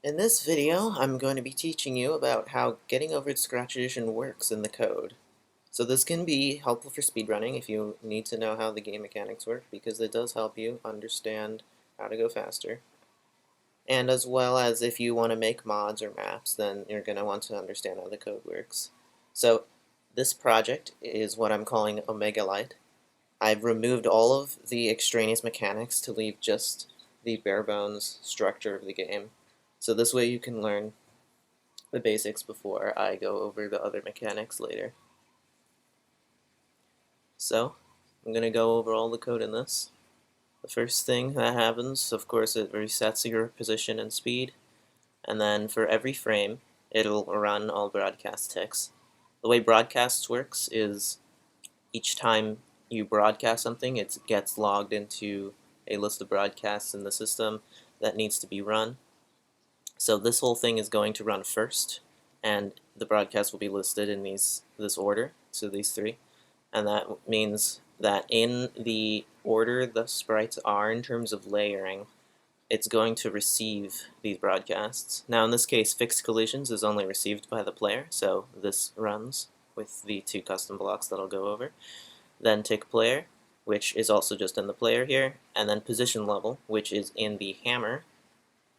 In this video, I'm going to be teaching you about how getting over Scratch Edition works in the code. So this can be helpful for speedrunning if you need to know how the game mechanics work, because it does help you understand how to go faster. And as well as if you want to make mods or maps, then you're going to want to understand how the code works. So this project is what I'm calling Omega Lite. I've removed all of the extraneous mechanics to leave just the bare bones structure of the game. So this way you can learn the basics before I go over the other mechanics later. So I'm going to go over all the code in this. The first thing that happens, of course, it resets your position and speed, and then for every frame it'll run all broadcast ticks. The way broadcasts works is each time you broadcast something, it gets logged into a list of broadcasts in the system that needs to be run. So this whole thing is going to run first, and the broadcast will be listed in this order, so these three. And that means that in the order the sprites are in terms of layering, it's going to receive these broadcasts. Now in this case, fixed collisions is only received by the player, so this runs with the two custom blocks that I'll go over. Then tick player, which is also just in the player here, and then position level, which is in the hammer,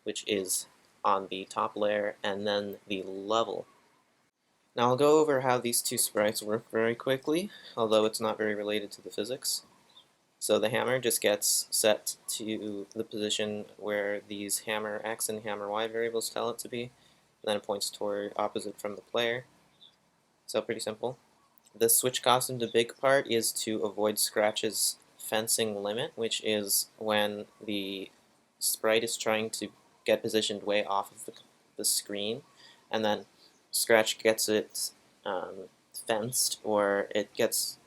which is on the top layer, and then the level. Now I'll go over how these two sprites work very quickly, although it's not very related to the physics. So the hammer just gets set to the position where these hammer X and hammer Y variables tell it to be, and then it points toward opposite from the player. So pretty simple. The switch costume, the big part, is to avoid Scratch's fencing limit, which is when the sprite is trying to get positioned way off of the screen, and then Scratch gets it fenced, or it gets,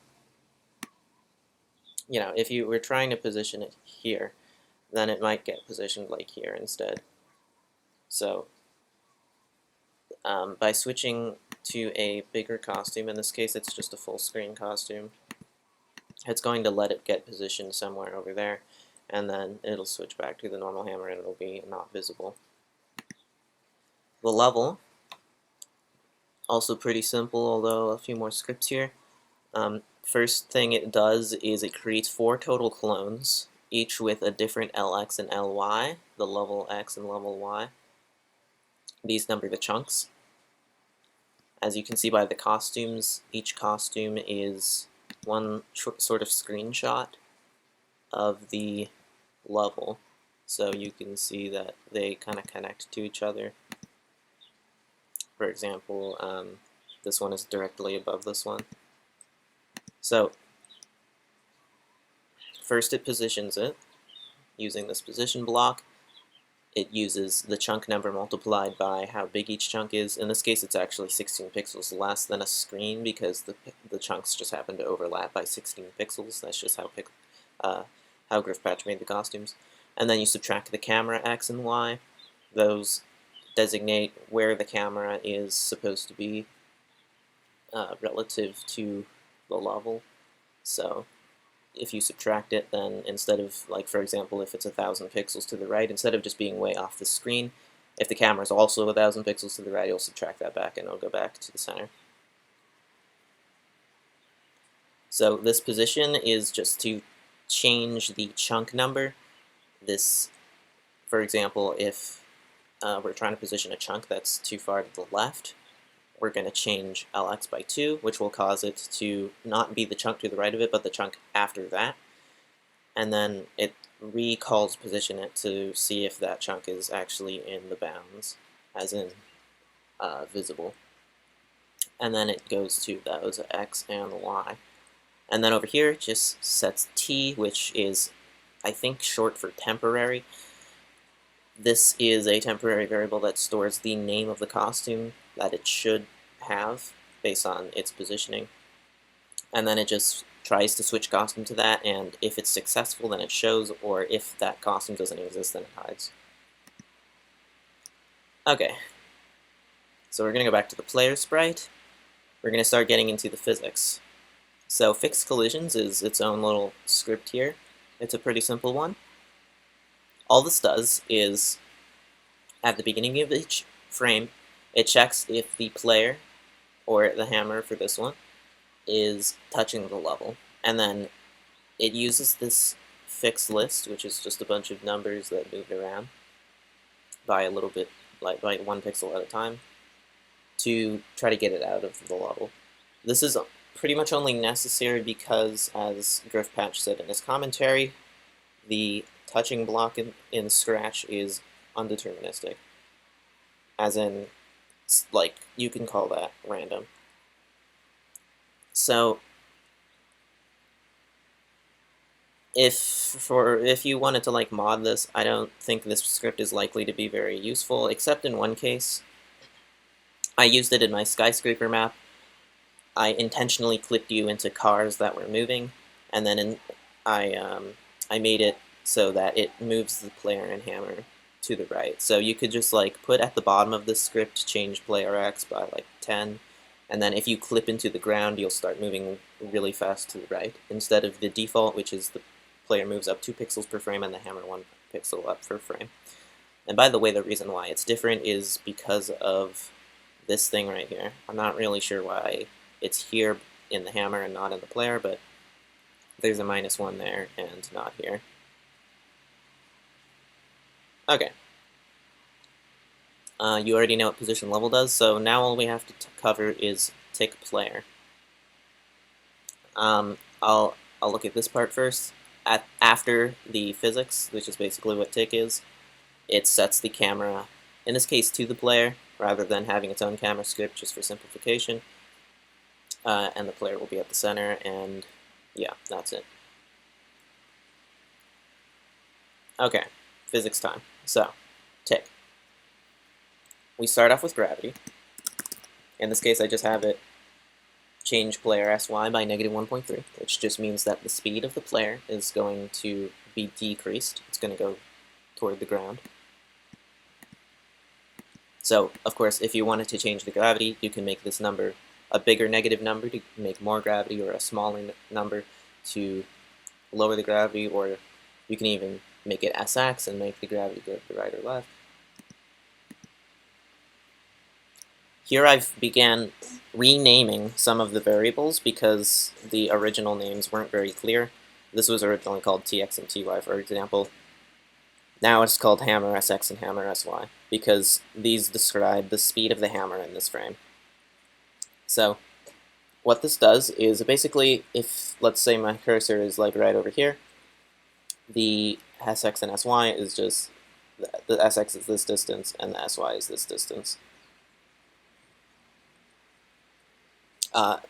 if you were trying to position it here, then it might get positioned like here instead. So by switching to a bigger costume, in this case it's just a full screen costume, it's going to let it get positioned somewhere over there, and then it'll switch back to the normal hammer and it'll be not visible. The level, also pretty simple, although a few more scripts here. First thing it does is it creates 4 total clones, each with a different LX and LY, the level X and level Y. These number the chunks. As you can see by the costumes, each costume is one sort of screenshot of the level, so you can see that they kind of connect to each other. For example, this one is directly above this one. So first it positions it using this position block. It uses the chunk number multiplied by how big each chunk is. In this case it's actually 16 pixels less than a screen because the chunks just happen to overlap by 16 pixels. That's just how Patch made the costumes. And then you subtract the camera X and Y. Those designate where the camera is supposed to be relative to the level. So if you subtract it, then instead of, like, for example, if it's 1,000 pixels to the right, instead of just being way off the screen, if the camera is also 1,000 pixels to the right, you'll subtract that back and it'll go back to the center. So this position is just to change the chunk number. This, for example, if we're trying to position a chunk that's too far to the left, we're going to change LX by 2, which will cause it to not be the chunk to the right of it, but the chunk after that. And then it recalls position it to see if that chunk is actually in the bounds, as in visible. And then it goes to those X and Y. And then over here it just sets T, which is, I think, short for temporary. This is a temporary variable that stores the name of the costume that it should have based on its positioning. And then it just tries to switch costume to that, and if it's successful then it shows, or if that costume doesn't exist then it hides. Okay, so we're going to go back to the player sprite. We're going to start getting into the physics. So fixed collisions is its own little script here. It's a pretty simple one. All this does is, at the beginning of each frame, it checks if the player, or the hammer for this one, is touching the level. And then it uses this fixed list, which is just a bunch of numbers that moved around by a little bit, like by 1 pixel at a time, to try to get it out of the level. This is pretty much only necessary because, as Griffpatch said in his commentary, the touching block in Scratch is undeterministic. As in, like, you can call that random. So, if you wanted to like mod this, I don't think this script is likely to be very useful, except in one case. I used it in my skyscraper map. I intentionally clipped you into cars that were moving, and then I made it so that it moves the player and hammer to the right. So you could just like put at the bottom of this script, change player X by like 10, and then if you clip into the ground, you'll start moving really fast to the right, instead of the default, which is the player moves up 2 pixels per frame and the hammer 1 pixel up per frame. And by the way, the reason why it's different is because of this thing right here. I'm not really sure why it's here in the hammer and not in the player, but there's a -1 there and not here. Okay. You already know what position level does, so now all we have to cover is tick player. I'll look at this part first. After the physics, which is basically what tick is, it sets the camera, in this case, to the player, rather than having its own camera script, just for simplification. And the player will be at the center, and yeah, that's it. Okay, physics time. So, tick. We start off with gravity. In this case, I just have it change player SY by -1.3, which just means that the speed of the player is going to be decreased. It's going to go toward the ground. So, of course, if you wanted to change the gravity, you can make this number a bigger negative number to make more gravity, or a smaller number to lower the gravity, or you can even make it SX and make the gravity go to the right or left. Here I've began renaming some of the variables because the original names weren't very clear. This was originally called TX and TY, for example. Now it's called hammer SX and hammer SY, because these describe the speed of the hammer in this frame. So what this does is basically, if let's say my cursor is like right over here, the SX and SY is just, the SX is this distance and the SY is this distance.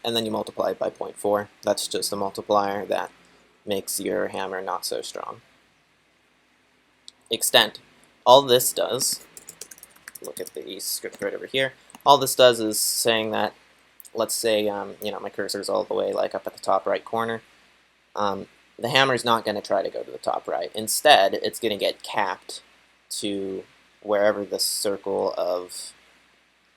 And then you multiply it by 0.4. That's just a multiplier that makes your hammer not so strong. Extent. All this does, look at the script right over here, all this does is saying that, let's say, my cursor is all the way like up at the top right corner. The hammer's not going to try to go to the top right. Instead, it's going to get capped to wherever the circle of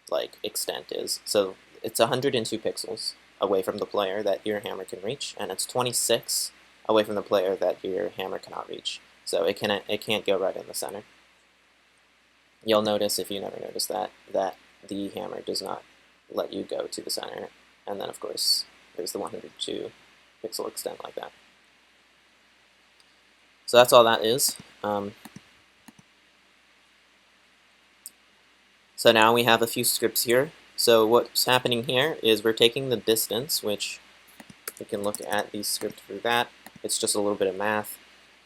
like extent is. So it's 102 pixels away from the player that your hammer can reach, and it's 26 away from the player that your hammer cannot reach. So it can't go right in the center. You'll notice, if you never noticed that the hammer does not let you go to the center, and then of course there's the 102 pixel extent like that. So that's all that is. So now we have a few scripts here. So what's happening here is we're taking the distance, which we can look at the script for that. It's just a little bit of math.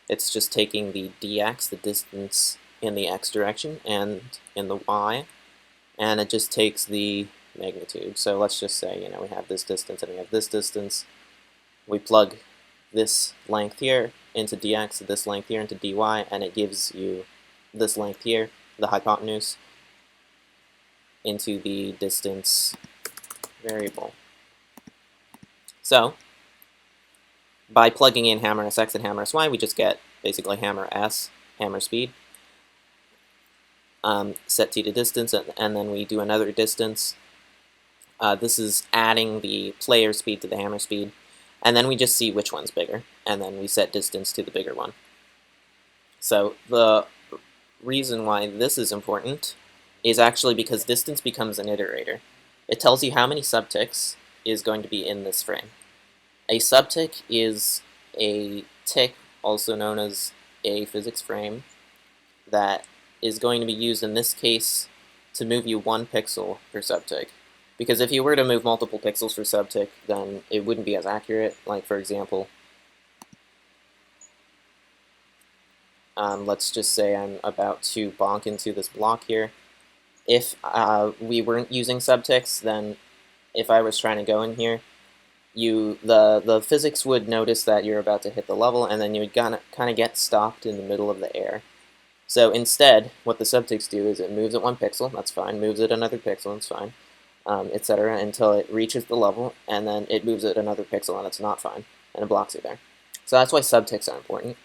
It's just taking the dx, the distance in the x direction, and in the y, and it just takes the magnitude. So let's just say, we have this distance and we have this distance. We plug this length here into dx, this length here into dy, and it gives you this length here, the hypotenuse, into the distance variable. So by plugging in hammer SX and hammer SY, we just get basically hammer S, hammer speed, set t to distance, and then we do another distance. This is adding the player speed to the hammer speed, and then we just see which one's bigger, and then we set distance to the bigger one. So the reason why this is important is actually because distance becomes an iterator. It tells you how many subticks is going to be in this frame. A subtick is a tick, also known as a physics frame, that is going to be used in this case to move you 1 pixel per subtick. Because if you were to move multiple pixels per subtick, then it wouldn't be as accurate. Like, for example, let's just say I'm about to bonk into this block here. If we weren't using subticks, then if I was trying to go in here, the physics would notice that you're about to hit the level, and then you would kind of get stopped in the middle of the air. So instead, what the subticks do is it moves it 1 pixel, that's fine, moves it another pixel, that's fine, etc., until it reaches the level, and then it moves it another pixel, and it's not fine, and it blocks you there. So that's why subticks are important.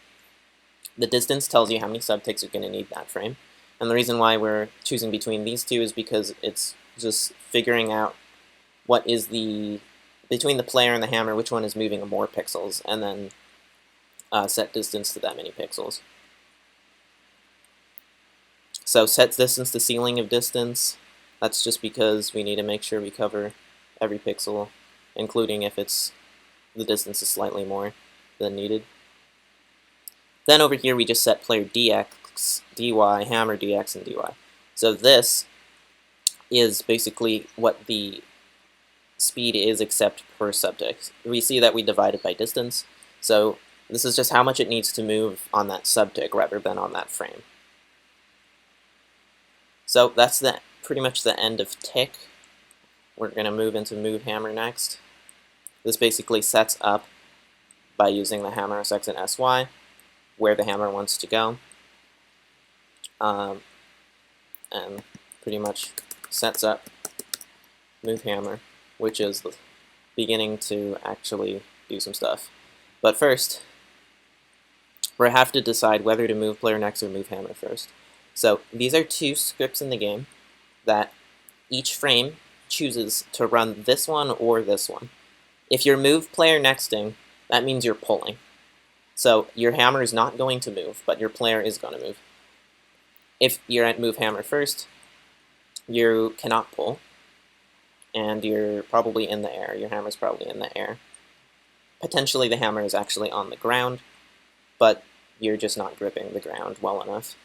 The distance tells you how many subticks you're going to need that frame, and the reason why we're choosing between these two is because it's just figuring out what is between the player and the hammer, which one is moving more pixels, and then set distance to that many pixels. So set distance to ceiling of distance, that's just because we need to make sure we cover every pixel, including if the distance is slightly more than needed. Then over here we just set player dx, dy, hammer dx, and dy. So this is basically what the speed is except per subtick. We see that we divide it by distance, so this is just how much it needs to move on that subtick rather than on that frame. So that's pretty much the end of tick. We're going to move into move hammer next. This basically sets up, by using the hammer SX and SY, where the hammer wants to go, and pretty much sets up move hammer, which is the beginning to actually do some stuff. But first, we have to decide whether to move player next or move hammer first. So these are 2 scripts in the game that each frame chooses to run this one or this one. If you're move player nexting, that means you're pulling. So your hammer is not going to move, but your player is going to move. If you're at move hammer first, you cannot pull, and you're probably in the air. Your hammer's probably in the air. Potentially the hammer is actually on the ground, but you're just not gripping the ground well enough.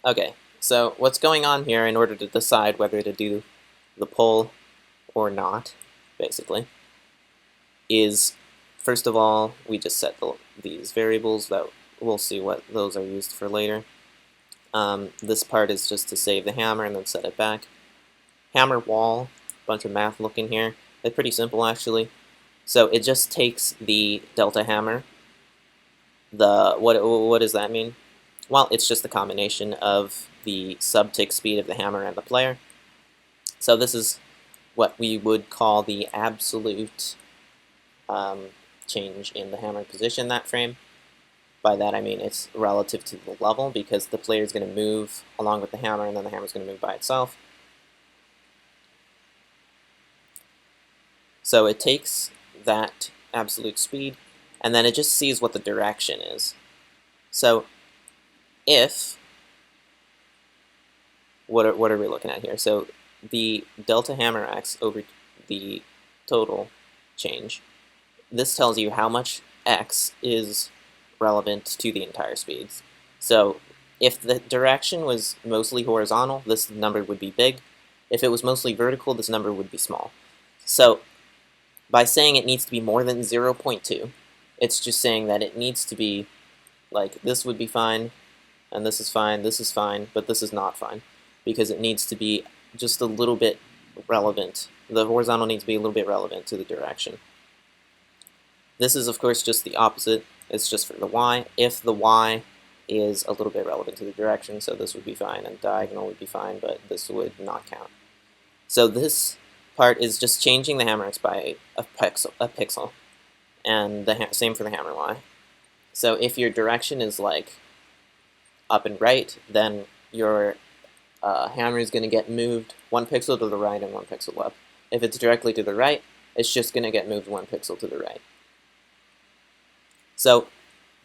Okay, so what's going on here in order to decide whether to do the pull or not, basically, is first of all, we just set these variables that we'll see what those are used for later. This part is just to save the hammer and then set it back. Hammer wall, bunch of math looking here. It's pretty simple actually. So it just takes the delta hammer. What does that mean? Well, it's just the combination of the subtick speed of the hammer and the player. So this is what we would call the absolute change in the hammer position that frame. By that I mean it's relative to the level, because the player is going to move along with the hammer and then the hammer is going to move by itself. So it takes that absolute speed and then it just sees what the direction is. So if, what are we looking at here? So the delta hammer x over the total change, this tells you how much x is relevant to the entire speeds. So if the direction was mostly horizontal, this number would be big. If it was mostly vertical, this number would be small. So by saying it needs to be more than 0.2, it's just saying that it needs to be like this would be fine, and this is fine, but this is not fine, because it needs to be just a little bit relevant. The horizontal needs to be a little bit relevant to the direction. This is, of course, just the opposite. It's just for the y. If the y is a little bit relevant to the direction, so this would be fine, and diagonal would be fine, but this would not count. So this part is just changing the hammer x by a pixel, and the same for the hammer y. So if your direction is like up and right, then your hammer is going to get moved 1 pixel to the right and 1 pixel up. If it's directly to the right, it's just going to get moved 1 pixel to the right. So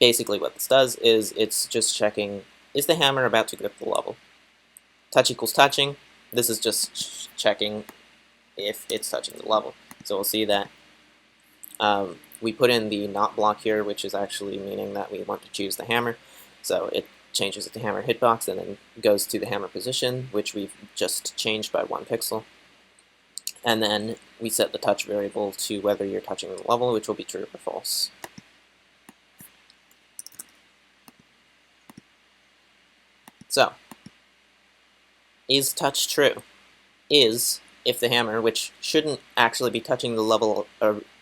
basically what this does is it's just checking, is the hammer about to grip the level? Touch equals touching. This is just checking if it's touching the level. So we'll see that we put in the not block here, which is actually meaning that we want to choose the hammer. So it changes it to hammer hitbox and then goes to the hammer position, which we've just changed by 1 pixel. And then we set the touch variable to whether you're touching the level, which will be true or false. So, is touch true? Is if the hammer, which shouldn't actually be touching the level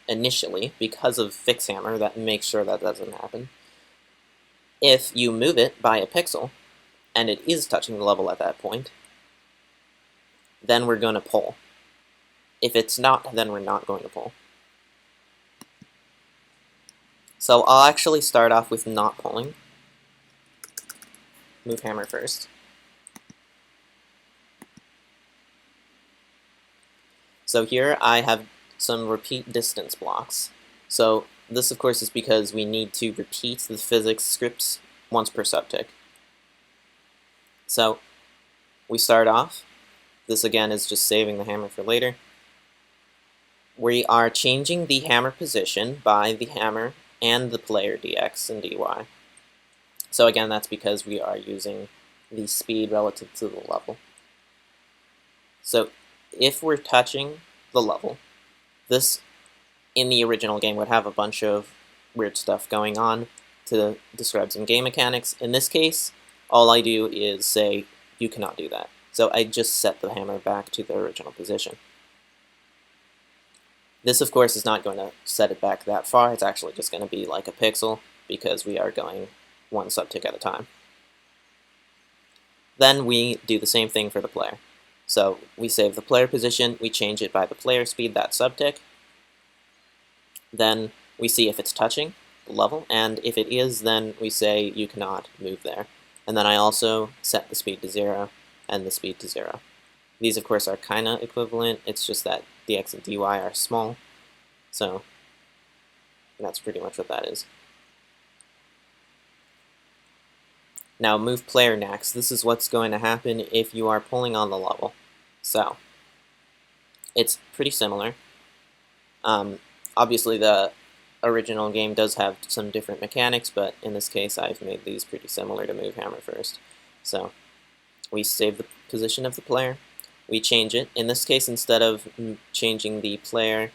initially because of fix hammer that makes sure that doesn't happen, if you move it by a pixel and it is touching the level at that point, then we're going to pull. If it's not, then we're not going to pull. So I'll actually start off with not pulling. Move hammer first. So here I have some repeat distance blocks. So this of course is because we need to repeat the physics scripts once per subtick. So we start off. This again is just saving the hammer for later. We are changing the hammer position by the hammer and the player dx and dy. So again, that's because we are using the speed relative to the level. So if we're touching the level, this in the original game would have a bunch of weird stuff going on to describe some game mechanics. In this case, all I do is say you cannot do that. So I just set the hammer back to the original position. This of course is not going to set it back that far. It's actually just going to be like a pixel because we are going 1 subtick at a time. Then we do the same thing for the player. So we save the player position, we change it by the player speed, that subtick. Then we see if it's touching the level, and if it is, then we say you cannot move there. And then I also set the speed to 0 and the speed to 0. These of course are kind of equivalent, it's just that dx and dy are small. So that's pretty much what that is. Now move player next. This is what's going to happen if you are pulling on the level. So it's pretty similar. Obviously the original game does have some different mechanics, but in this case I've made these pretty similar to move hammer first. So we save the position of the player, we change it. In this case, instead of changing the player,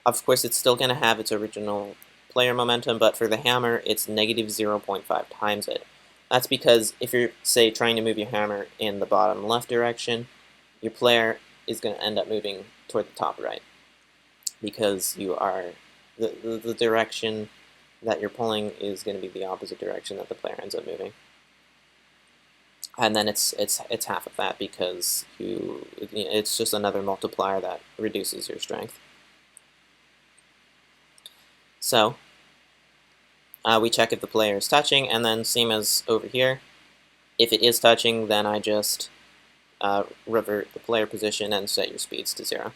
of course it's still going to have its original player momentum, but for the hammer it's negative 0.5 times it. That's because if you're, say, trying to move your hammer in the bottom left direction, your player is going to end up moving toward the top right, because you are the direction that you're pulling is going to be the opposite direction that the player ends up moving. And then it's half of that because it's just another multiplier that reduces your strength. So we check if the player is touching, and then same as over here, if it is touching, then I just revert the player position and set your speeds to 0.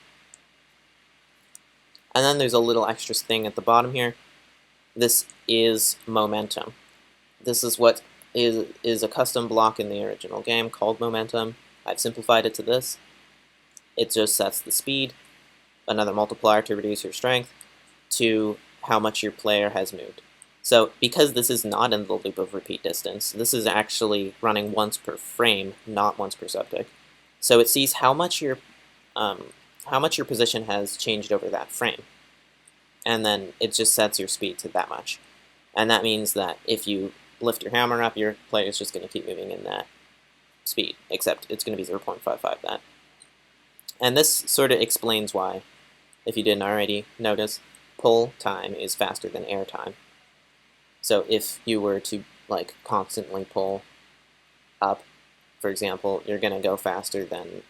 And then there's a little extra thing at the bottom here. This is momentum. This is what is a custom block in the original game called momentum. I've simplified it to this. It just sets the speed, another multiplier to reduce your strength, to how much your player has moved. So because this is not in the loop of repeat distance, this is actually running once per frame, not once per subtick. So it sees how much your position has changed over that frame, and then it just sets your speed to that much. And that means that if you lift your hammer up, your player is just going to keep moving in that speed, except it's going to be 0.55 that. And this sort of explains why, if you didn't already notice, pull time is faster than air time. So if you were to constantly pull up, for example, you're going to go faster than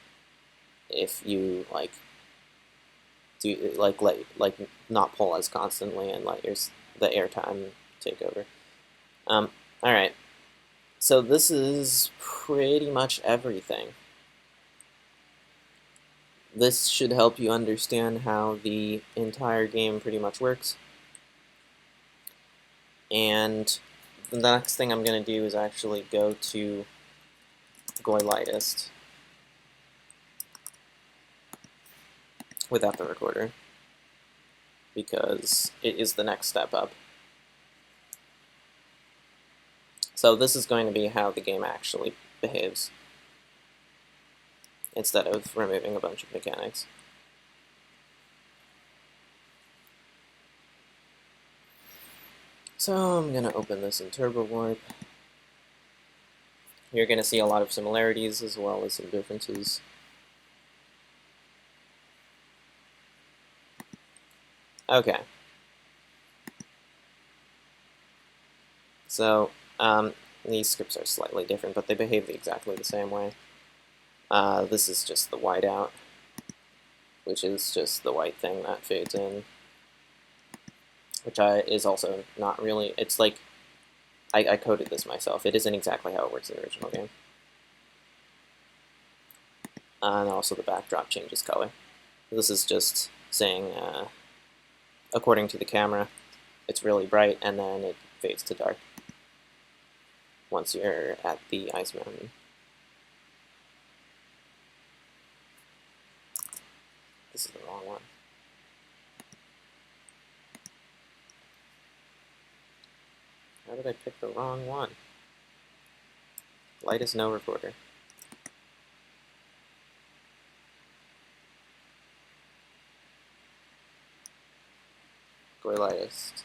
if you not pull as constantly and let the air time take over. Alright, so this is pretty much everything. This should help you understand how the entire game pretty much works. And the next thing I'm going to do is actually go to GOI Litest without the recorder, because it is the next step up. So this is going to be how the game actually behaves, instead of removing a bunch of mechanics. So I'm going to open this in Turbo Warp. You're going to see a lot of similarities as well as some differences. Okay. So these scripts are slightly different, but they behave exactly the same way. This is just the whiteout, which is just the white thing that fades in, which is also not really, it's like, I coded this myself. It isn't exactly how it works in the original game. And also the backdrop changes color. This is just saying, according to the camera, it's really bright, and then it fades to dark once you're at the ice mountain. This is the wrong one. How did I pick the wrong one? Light is no recorder. GOI Litest.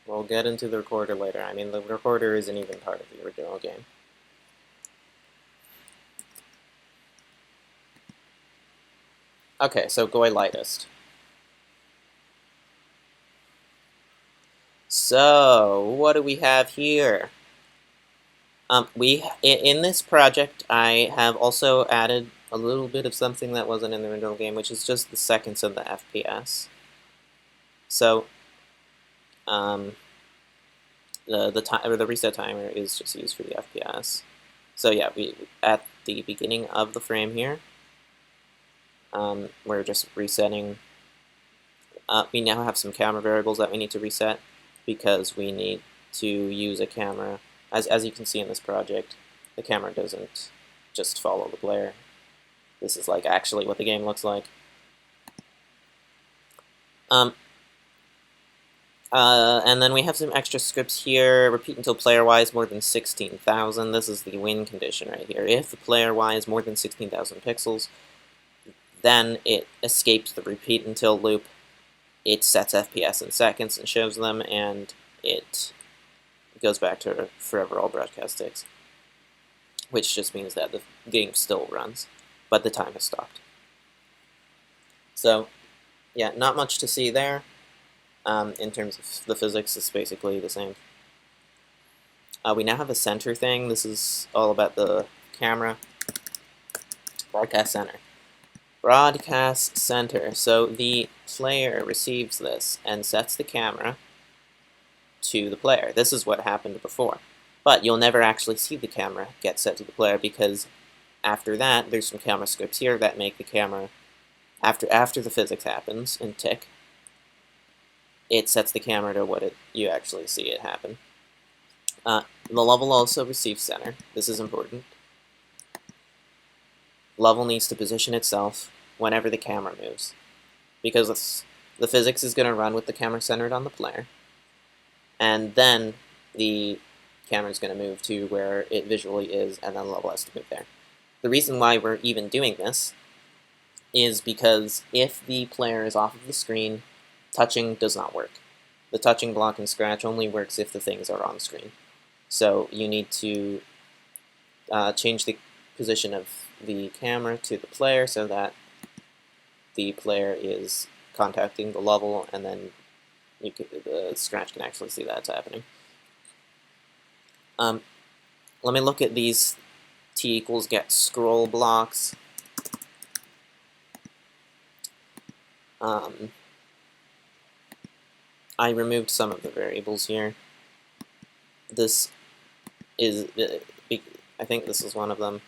We'll get into the recorder later. I mean, the recorder isn't even part of the original game. Okay, so GOI Litest. So, what do we have here? In this project, I have also added a little bit of something that wasn't in the original game, which is just the seconds of the FPS. So, the reset timer is just used for the FPS. So yeah, we at the beginning of the frame here, we're just resetting. We now have some camera variables that we need to reset, because we need to use a camera. As you can see in this project, the camera doesn't just follow the player. This is like actually what the game looks like. And then we have some extra scripts here. Repeat until player Y is more than 16,000. This is the win condition right here. If the player Y is more than 16,000 pixels, then it escapes the repeat until loop. It sets FPS in seconds and shows them, and it goes back to forever all broadcast ticks, which just means that the game still runs, but the time has stopped. So, yeah, not much to see there. In terms of the physics, it's basically the same. We now have a center thing. This is all about the camera. Broadcast center. Broadcast center. So the player receives this and sets the camera to the player. This is what happened before. But you'll never actually see the camera get set to the player, because after that, there's some camera scripts here that make the camera, after the physics happens in tick, it sets the camera to what you actually see it happen. The level also receives center. This is important. Level needs to position itself whenever the camera moves, because the physics is going to run with the camera centered on the player, and then the camera is going to move to where it visually is, and then the level has to move there. The reason why we're even doing this is because if the player is off of the screen, touching does not work. The touching block in Scratch only works if the things are on screen. So you need to change the position of the camera to the player so that the player is contacting the level, and then the Scratch can actually see that's happening. Let me look at these t equals get scroll blocks. I removed some of the variables here. This is, I think this is one of them.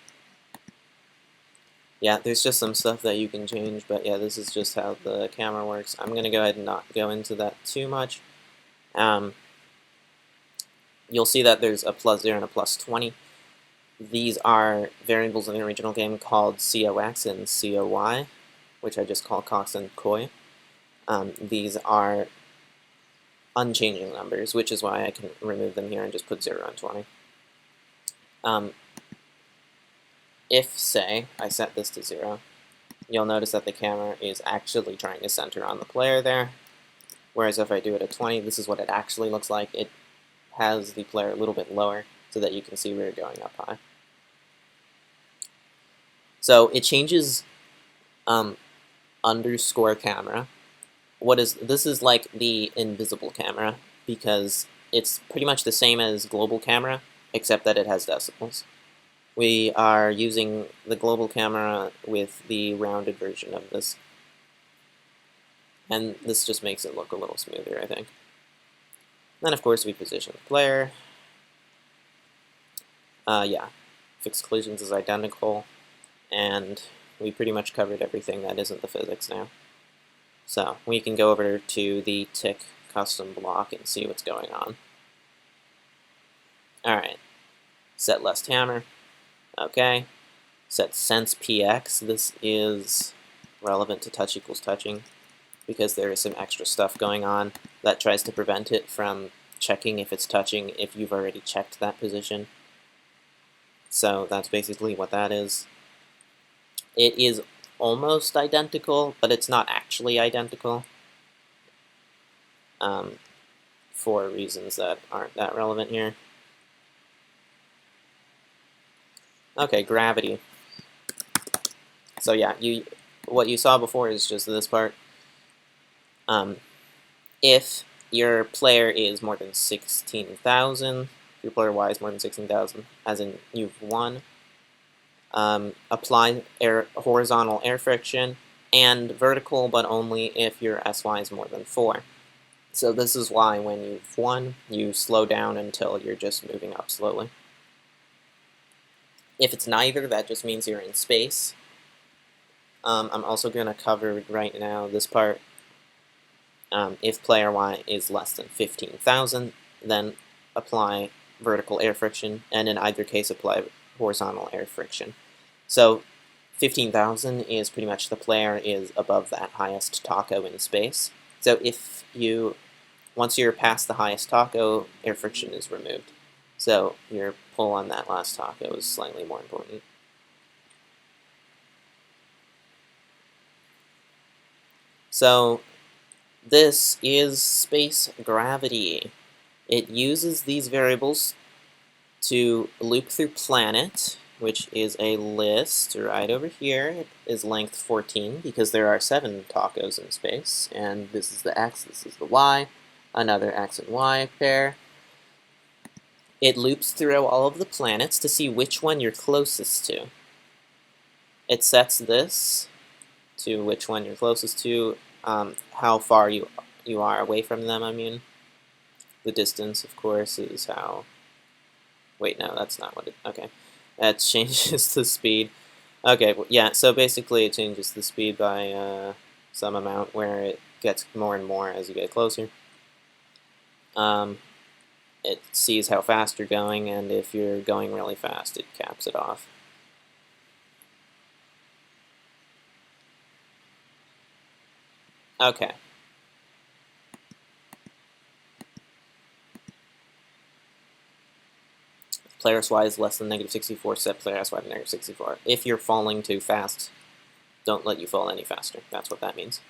Yeah, there's just some stuff that you can change, but yeah, this is just how the camera works. I'm going to go ahead and not go into that too much, you'll see that there's a +0 and a +20. These are variables in the original game called COX and COY, which I just call COX and COI. These are unchanging numbers, which is why I can remove them here and just put 0 and 20. If, say, I set this to 0, you'll notice that the camera is actually trying to center on the player there, whereas if I do it at 20, this is what it actually looks like. It has the player a little bit lower so that you can see we're going up high. So it changes underscore camera. This is like the invisible camera, because it's pretty much the same as global camera, except that it has decimals. We are using the global camera with the rounded version of this. And this just makes it look a little smoother, I think. Then, of course, we position the player. Yeah, fixed collisions is identical, and we pretty much covered everything that isn't the physics now. So we can go over to the tick custom block and see what's going on. Alright, set less hammer. Okay, set sense px. This is relevant to touch equals touching, because there is some extra stuff going on that tries to prevent it from checking if it's touching if you've already checked that position. So that's basically what that is. It is almost identical, but it's not actually identical, for reasons that aren't that relevant here. Okay, gravity. So yeah, what you saw before is just this part. If your player is more than 16,000, your player Y is more than 16,000, as in you've won, apply horizontal air friction, and vertical, but only if your SY is more than 4. So this is why when you've won, you slow down until you're just moving up slowly. If it's neither, that just means you're in space. I'm also going to cover right now this part. If player Y is less than 15,000, then apply vertical air friction, and in either case apply horizontal air friction. So 15,000 is pretty much the player is above that highest taco in space. So if once you're past the highest taco, air friction is removed. So your pull on that last taco is slightly more important. So this is space gravity. It uses these variables to loop through planet, which is a list right over here. It is length 14 because there are 7 tacos in space, and this is the X, this is the Y, another X and Y pair. It loops through all of the planets to see which one you're closest to. It sets this to which one you're closest to, how far you are away from them, I mean. The distance, of course, is how... Wait, no, that's not what it... Okay. That changes the speed. Okay, yeah, so basically it changes the speed by some amount where it gets more and more as you get closer. It sees how fast you're going, and if you're going really fast, it caps it off. Okay. Player SY is less than -64, set player SY to -64. If you're falling too fast, don't let you fall any faster. That's what that means.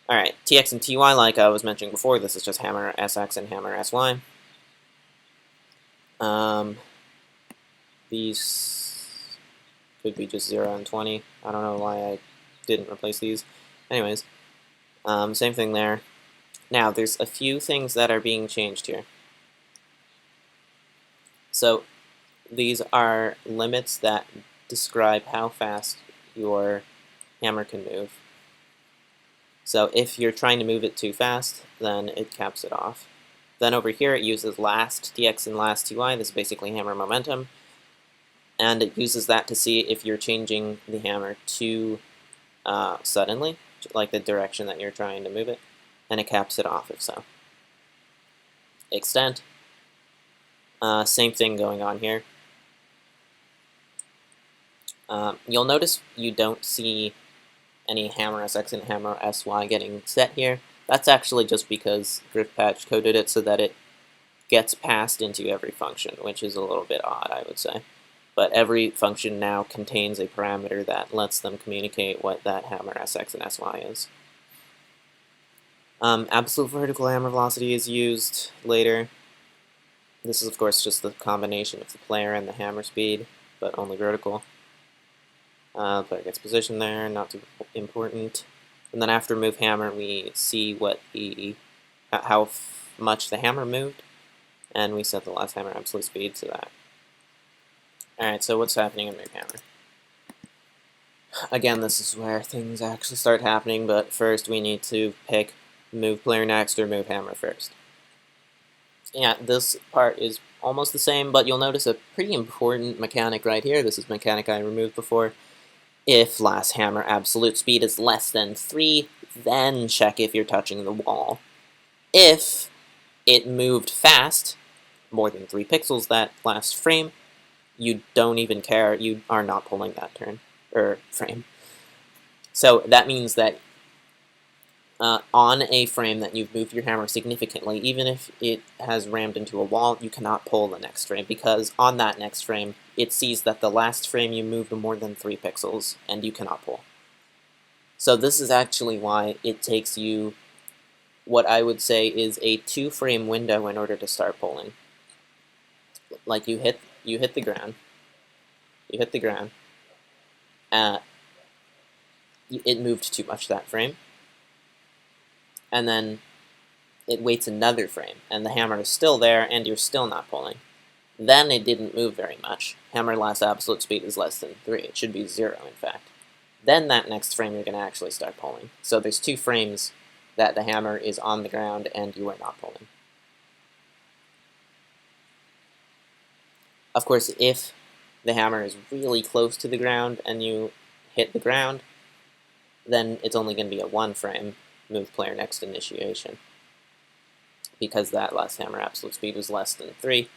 Alright, TX and TY, like I was mentioning before, this is just hammer SX and hammer SY. These could be just 0 and 20. I don't know why I didn't replace these. Anyways, same thing there. Now, there's a few things that are being changed here. So, these are limits that describe how fast your hammer can move. So if you're trying to move it too fast, then it caps it off. Then over here it uses last TX and last TY, this is basically hammer momentum, and it uses that to see if you're changing the hammer too suddenly, like the direction that you're trying to move it, and it caps it off if so. extent. Same thing going on here. You'll notice you don't see any hammer SX and hammer SY getting set here. That's actually just because GriffPatch coded it so that it gets passed into every function, which is a little bit odd, I would say. But every function now contains a parameter that lets them communicate what that hammer SX and SY is. Absolute vertical hammer velocity is used later. This is, of course, just the combination of the player and the hammer speed, but only vertical. Player gets positioned there, not too important. And then after move hammer, we see what how much the hammer moved, and we set the last hammer absolute speed to that. Alright, so what's happening in move hammer? Again, this is where things actually start happening, but first we need to pick move player next or move hammer first. Yeah, this part is almost the same, but you'll notice a pretty important mechanic right here. This is mechanic I removed before. If last hammer absolute speed is less than 3, then check if you're touching the wall. If it moved fast, more than 3 pixels that last frame, you don't even care, you are not pulling that turn, or frame. So that means that on a frame that you've moved your hammer significantly, even if it has rammed into a wall, you cannot pull the next frame, because on that next frame, it sees that the last frame you moved more than 3 pixels, and you cannot pull. So this is actually why it takes you what I would say is a 2-frame window in order to start pulling. Like you hit the ground, it moved too much that frame, and then it waits another frame, and the hammer is still there, and you're still not pulling. Then it didn't move very much. Hammer last absolute speed is less than 3. It should be 0, in fact. Then that next frame you're going to actually start pulling. So there's 2 frames that the hammer is on the ground and you are not pulling. Of course, if the hammer is really close to the ground and you hit the ground, then it's only going to be a 1-frame move player next initiation, because that last hammer absolute speed was less than 3.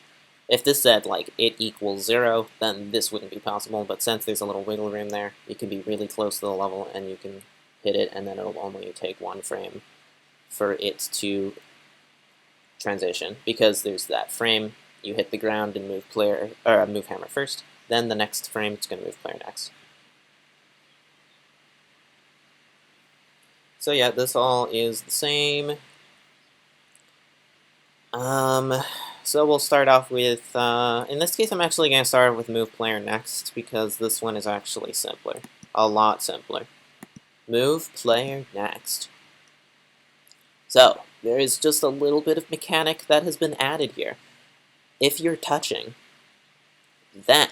If this said like it equals 0, then this wouldn't be possible, but since there's a little wiggle room there, you can be really close to the level and you can hit it, and then it'll only take 1 frame for it to transition, because there's that frame, you hit the ground and move player, or move hammer first, then the next frame it's going to move player next. So yeah, this all is the same. So we'll start off with, in this case I'm actually going to start with move player next, because this one is actually simpler. A lot simpler. Move player next. So, there is just a little bit of mechanic that has been added here. If you're touching, then...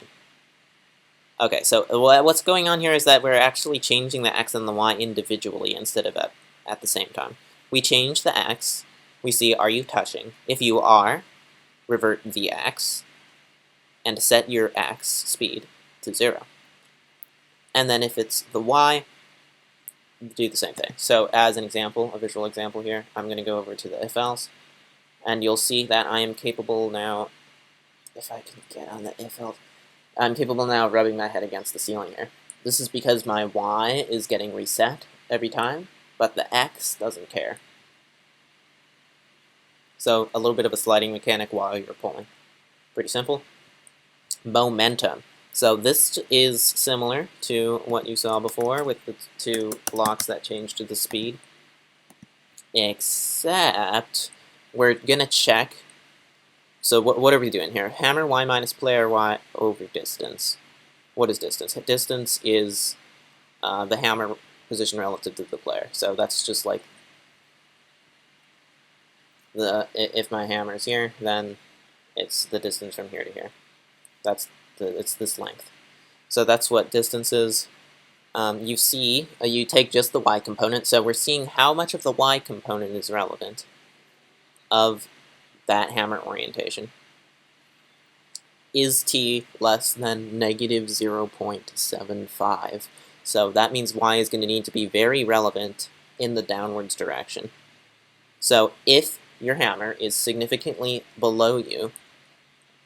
Okay, so what's going on here is that we're actually changing the x and the y individually instead of at the same time. We change the x, we see, are you touching? If you are, revert the x, and set your x speed to 0. And then if it's the y, do the same thing. So as an example, a visual example here, I'm going to go over to the if-else, and you'll see that I am capable now, if I can get on the if-else, I'm capable now of rubbing my head against the ceiling here. This is because my y is getting reset every time, but the x doesn't care. So a little bit of a sliding mechanic while you're pulling. Pretty simple. Momentum. So this is similar to what you saw before with the 2 blocks that change to the speed, except we're going to check. So what are we doing here? Hammer y minus player y over distance. What is distance? Distance is the hammer position relative to the player. So that's just like if my hammer is here, then it's the distance from here to here. It's this length. So that's what distance is. You see, you take just the y component, so we're seeing how much of the y component is relevant of that hammer orientation. Is t less than negative 0.75? So that means y is going to need to be very relevant in the downwards direction. So if your hammer is significantly below you,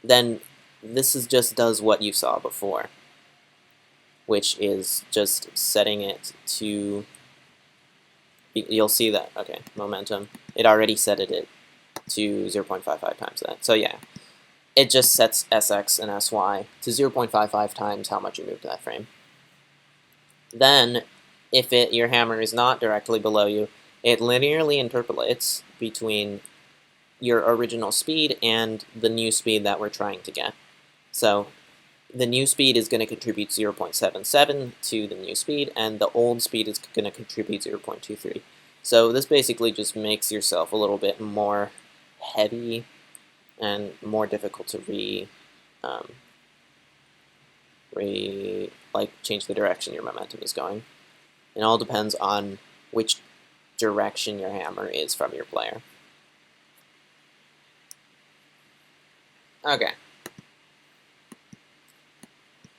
then this just does what you saw before, which is just setting it to, you'll see that, okay, momentum, it already set it to 0.55 times that. So yeah, it just sets Sx and Sy to 0.55 times how much you moved that frame. Then, if your hammer is not directly below you, it linearly interpolates between your original speed and the new speed that we're trying to get. So the new speed is going to contribute 0.77 to the new speed, and the old speed is going to contribute 0.23. So this basically just makes yourself a little bit more heavy and more difficult to change the direction your momentum is going. It all depends on which direction your hammer is from your player. Okay.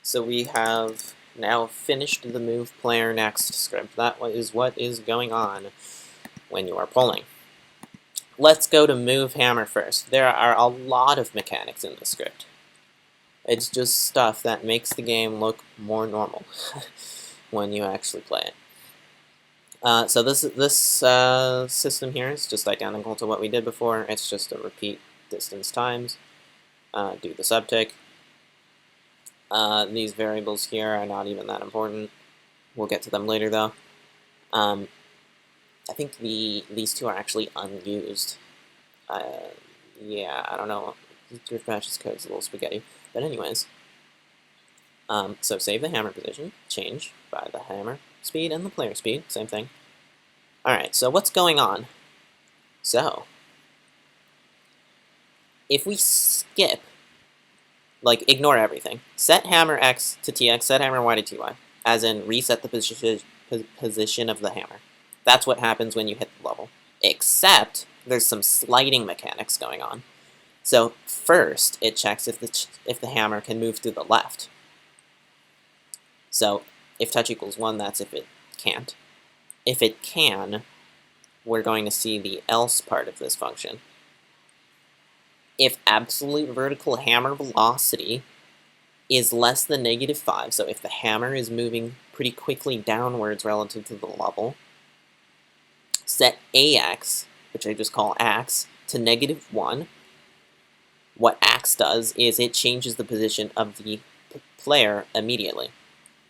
So we have now finished the move player next script. That is what is going on when you are pulling. Let's go to move hammer first. There are a lot of mechanics in the script. It's just stuff that makes the game look more normal when you actually play it. So this system here is just identical to what we did before. It's just a repeat distance times. Do the subtick. These variables here are not even that important. We'll get to them later, though. I think these two are actually unused. Yeah, I don't know. Drift matches code is a little spaghetti. But anyways, so save the hammer position, change by the hammer speed and the player speed, same thing. Alright, so what's going on? So, if we skip, like, ignore everything. Set hammer X to TX, set hammer Y to TY, as in reset the position of the hammer. That's what happens when you hit the level. Except, there's some sliding mechanics going on. So, first, it checks if the hammer can move to the left. So, if touch equals 1, that's if it can't. If it can, we're going to see the else part of this function. If absolute vertical hammer velocity is less than -5, so if the hammer is moving pretty quickly downwards relative to the level, set AX, which I just call ax, to -1. What ax does is it changes the position of the player immediately.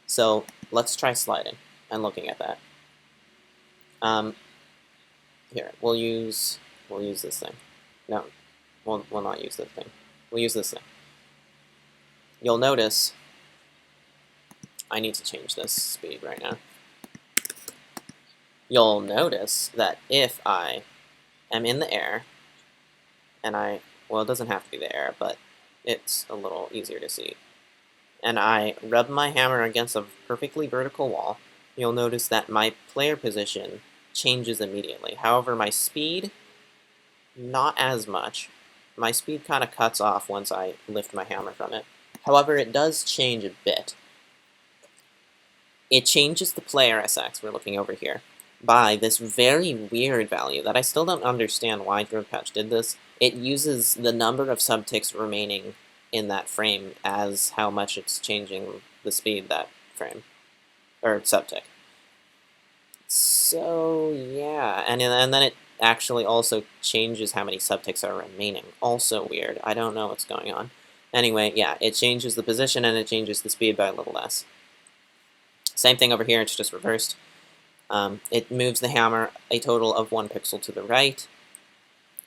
So let's try sliding and looking at that. Here, we'll use this thing. No, we'll not use this thing. We'll use this thing. You'll notice I need to change this speed right now. You'll notice that if I am in the air and well, it doesn't have to be the air, but it's a little easier to see, and I rub my hammer against a perfectly vertical wall, you'll notice that my player position changes immediately. However, my speed, not as much. My speed kind of cuts off once I lift my hammer from it. However, it does change a bit. It changes the player SX, we're looking over here, by this very weird value that I still don't understand why DriftPatch did this. It uses the number of subticks remaining in that frame as how much it's changing the speed that frame, or subtick. So yeah, and then it actually also changes how many subticks are remaining. Also weird. I don't know what's going on. Anyway, yeah, it changes the position and it changes the speed by a little less. Same thing over here, it's just reversed. It moves the hammer a total of 1 pixel to the right,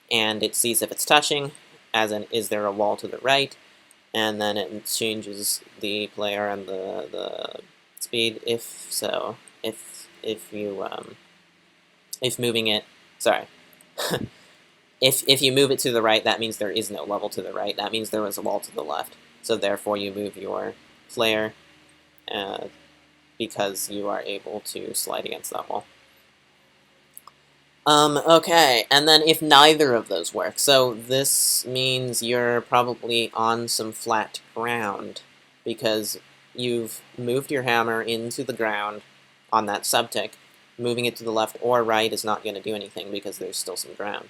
and it sees if it's touching, as in is there a wall to the right, and then it changes the player and the speed. If so, if moving it, sorry, if you move it to the right, that means there is no level to the right. That means there was a wall to the left. So therefore, you move your player because you are able to slide against that wall. Okay, and then if neither of those work, so this means you're probably on some flat ground because you've moved your hammer into the ground on that subtick. Moving it to the left or right is not going to do anything because there's still some ground.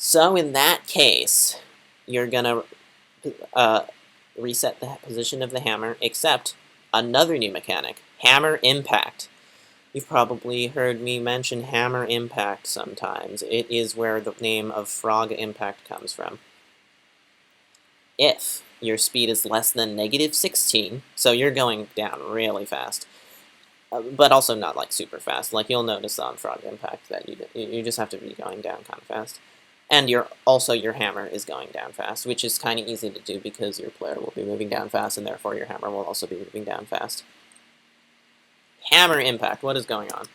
So in that case, you're gonna reset the position of the hammer, except another new mechanic, hammer impact. You've probably heard me mention hammer impact sometimes. It is where the name of frog impact comes from. If your speed is less than -16, so you're going down really fast, but also not like super fast. Like you'll notice on frog impact that you just have to be going down kind of fast. And your hammer is going down fast, which is kind of easy to do because your player will be moving down fast, and therefore your hammer will also be moving down fast. Hammer impact, what is going on?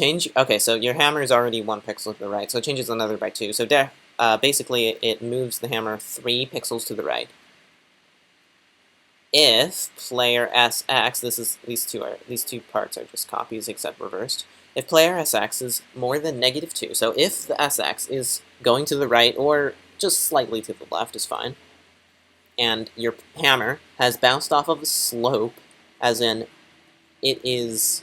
Okay, so your hammer is already 1 pixel to the right, so it changes another by 2. So basically it moves the hammer 3 pixels to the right. If player SX, these two parts are just copies except reversed. If player SX is more than -2, so if the SX is going to the right or just slightly to the left is fine, and your hammer has bounced off of a slope, as in it is,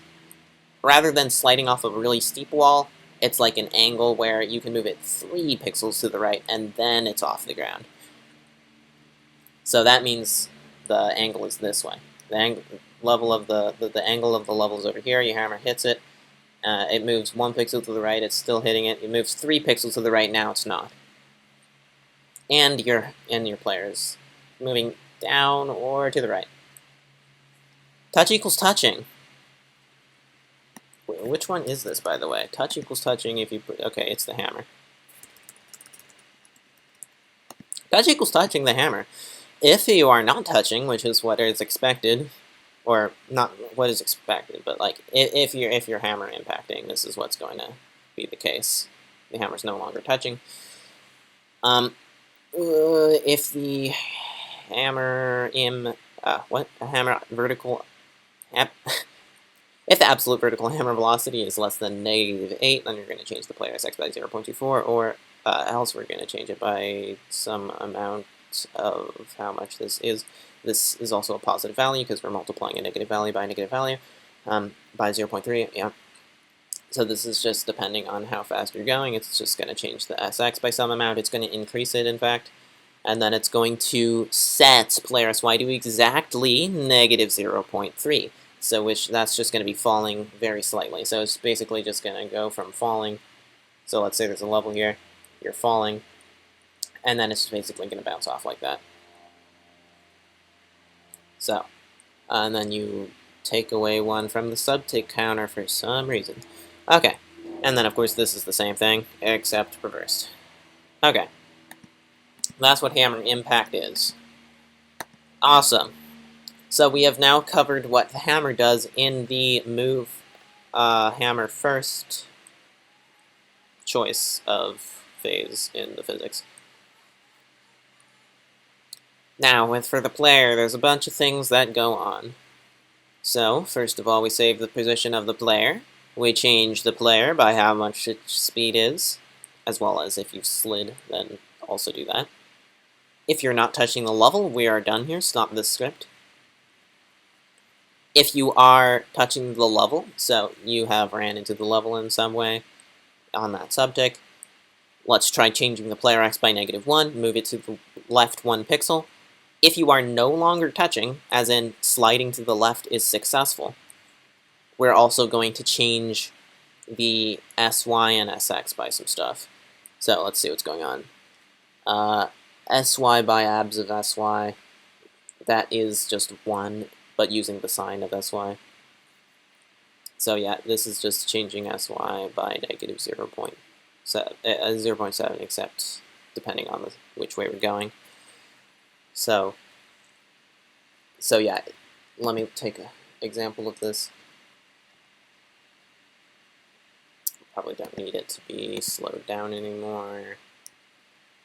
rather than sliding off of a really steep wall, it's like an angle where you can move it 3 pixels to the right and then it's off the ground. So that means the angle is this way. The angle of the angle of the level is over here. Your hammer hits it. It moves 1 pixel to the right. It's still hitting it. It moves 3 pixels to the right. Now it's not. And your player is moving down or to the right. Touch equals touching. Wait, which one is this, by the way? Touch equals touching if you put... Okay, it's the hammer. Touch equals touching the hammer. If you are not touching, which is what is expected, or not what is expected, but like if you're hammer impacting, this is what's going to be the case. The hammer's no longer touching. If the hammer if the absolute vertical hammer velocity is less than -8, then you're going to change the player SX by 0.24, or else we're going to change it by some amount of how much this is. This is also a positive value because we're multiplying a negative value by a negative value by 0.3. Yeah. So this is just depending on how fast you're going. It's just going to change the SX by some amount. It's going to increase it, in fact. And then it's going to set player SY to exactly -0.3. So that's just going to be falling very slightly. So it's basically just going to go from falling. So let's say there's a level here. You're falling. And then it's basically going to bounce off like that. So, and then you take away 1 from the SUBTICK counter for some reason. Okay, and then of course this is the same thing, except reversed. Okay, that's what hammer impact is. Awesome. So we have now covered what the hammer does in the move hammer first choice of phase in the physics. Now, for the player, there's a bunch of things that go on. So, first of all, we save the position of the player. We change the player by how much its speed is, as well as if you've slid, then also do that. If you're not touching the level, we are done here. Stop this script. If you are touching the level, so you have ran into the level in some way on that SUBTICK, let's try changing the player X by -1, move it to the left 1 pixel. If you are no longer touching, as in sliding to the left is successful, we're also going to change the SY and SX by some stuff. So let's see what's going on. SY by abs of SY, that is just 1, but using the sine of SY. So yeah, this is just changing SY by -0.7, except depending on which way we're going. So yeah, let me take an example of this. Probably don't need it to be slowed down anymore.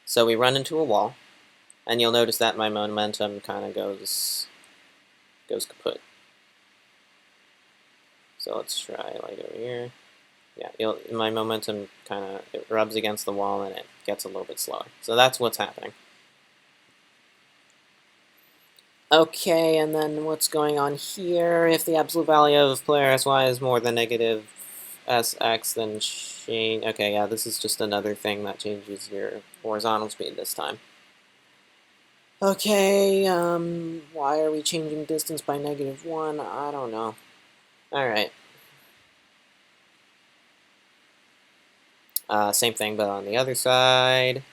So we run into a wall, and you'll notice that my momentum kind of goes kaput. So let's try like over here. Yeah, my momentum it rubs against the wall and it gets a little bit slower. So that's what's happening. Okay, and then what's going on here? If the absolute value of player SY is more than SX, then change. Okay, yeah, this is just another thing that changes your horizontal speed this time. Okay, why are we changing distance by -1? I don't know. Alright. Same thing, but on the other side.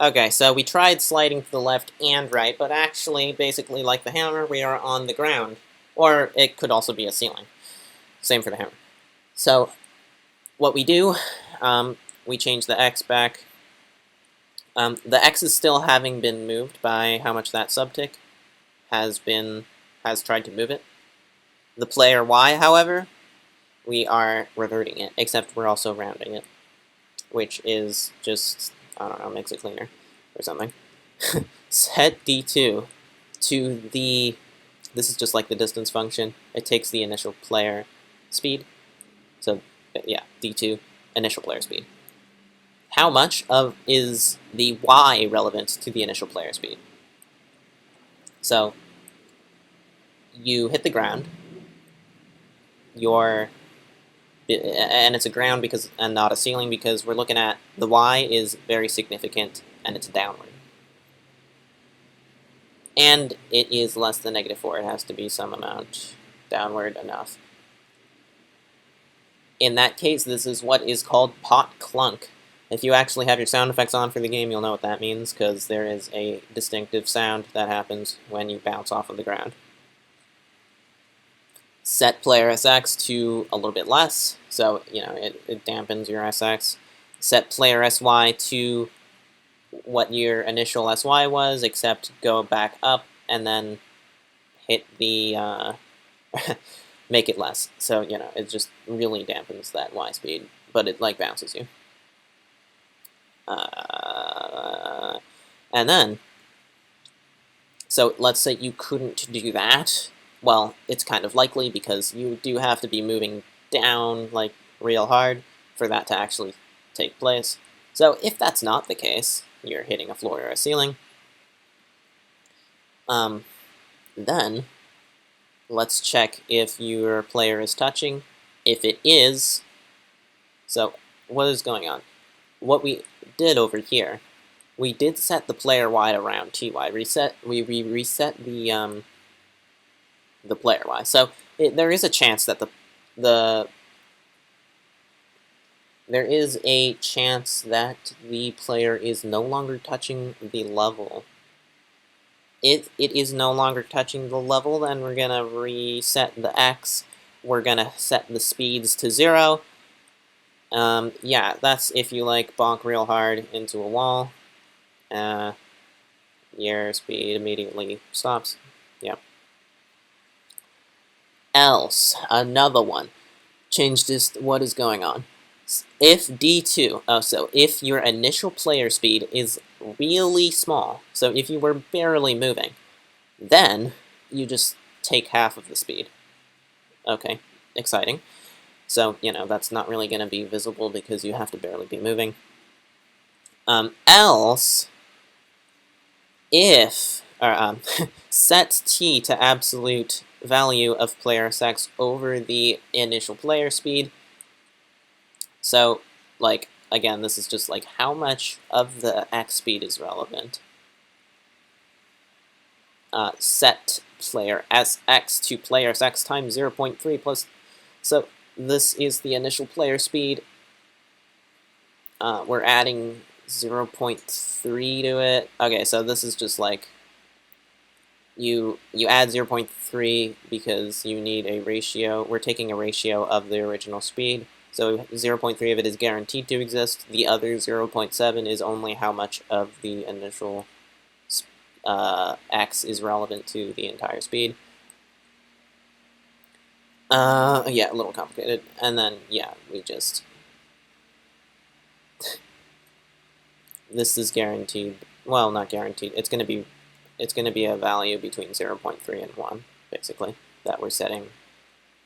Okay, so we tried sliding to the left and right, but actually, basically, like the hammer, we are on the ground. Or it could also be a ceiling. Same for the hammer. So, what we do, we change the X back. The X is still having been moved by how much that subtick has tried to move it. The player Y, however, we are reverting it, except we're also rounding it, which is just, I don't know, makes it cleaner or something. Set D2 to the, this is just like the distance function, it takes the initial player speed, so yeah, D2, initial player speed. How much of is the Y relevant to the initial player speed? So, you hit the ground, and it's a ground because and not a ceiling because we're looking at the Y is very significant and it's downward. And it is less than -4. It has to be some amount downward enough. In that case, this is what is called pot clunk. If you actually have your sound effects on for the game, you'll know what that means, because there is a distinctive sound that happens when you bounce off of the ground. Set player SX to a little bit less, so you know it dampens your SX. Set player SY to what your initial SY was, except go back up and then hit the make it less. So you know it just really dampens that Y speed, but it like bounces you. And then, so let's say you couldn't do that. Well, it's kind of likely because you do have to be moving down like real hard for that to actually take place. So if that's not the case, you're hitting a floor or a ceiling, then let's check if your player is touching. If it is, so what is going on? What we did over here, we did set the player Y around TY. We reset the player Y. So there is a chance that there is a chance that the player is no longer touching the level. If it is no longer touching the level, then we're gonna reset the X. We're gonna set the speeds to 0. Yeah, that's if you like bonk real hard into a wall. Your speed immediately stops. Yep. Else, another one. Change this, what is going on? If D2, so if your initial player speed is really small, so if you were barely moving, then you just take half of the speed. Okay, exciting. So, you know, that's not really going to be visible because you have to barely be moving. Else, if, set T to absolute value of player SX over the initial player speed. So, like, again, this is just like how much of the X speed is relevant. Set player SX to player SX times 0.3 plus, so this is the initial player speed. We're adding 0.3 to it. Okay, so this is just like you add 0.3 because you need a ratio. We're taking a ratio of the original speed. So 0.3 of it is guaranteed to exist. The other 0.7 is only how much of the initial X is relevant to the entire speed. Yeah, a little complicated. And then, yeah, we just... this is guaranteed. Well, not guaranteed. It's going to be a value between 0.3 and 1, basically, that we're setting,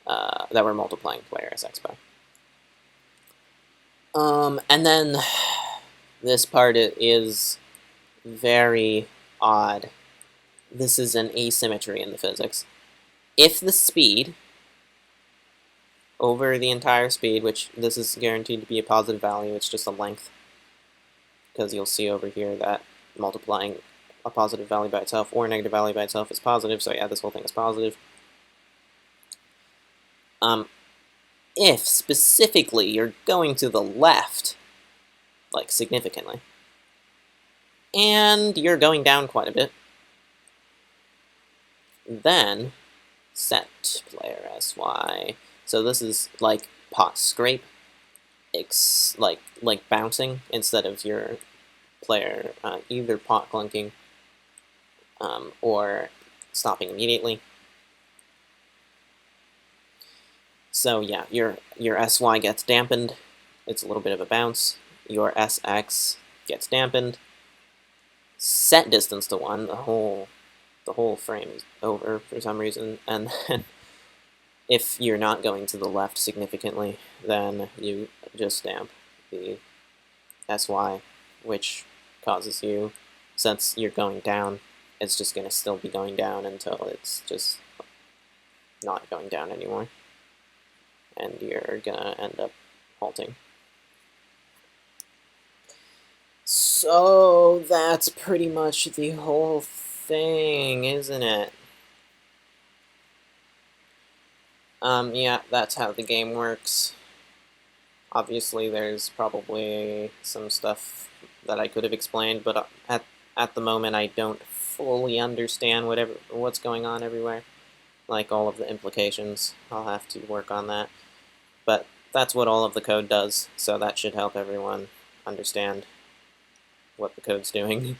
that we're multiplying player SX by. And then this part is very odd. This is an asymmetry in the physics. If the speed over the entire speed, which this is guaranteed to be a positive value, it's just a length, because you'll see over here that multiplying a positive value by itself or a negative value by itself is positive, so yeah, this whole thing is positive. If specifically you're going to the left, like significantly, and you're going down quite a bit, then set player SY. So this is like pot scrape, like bouncing instead of your player either pot clunking or stopping immediately. So yeah, your SY gets dampened. It's a little bit of a bounce. Your SX gets dampened. Set distance to 1. The whole frame is over for some reason, and then if you're not going to the left significantly, then you just damp the SY, which causes you, since you're going down, it's just going to still be going down until it's just not going down anymore, and you're going to end up halting. So that's pretty much the whole thing, isn't it? Yeah, that's how the game works. Obviously, there's probably some stuff that I could have explained, but at the moment, I don't fully understand what's going on everywhere, like all of the implications. I'll have to work on that. But that's what all of the code does, so that should help everyone understand what the code's doing.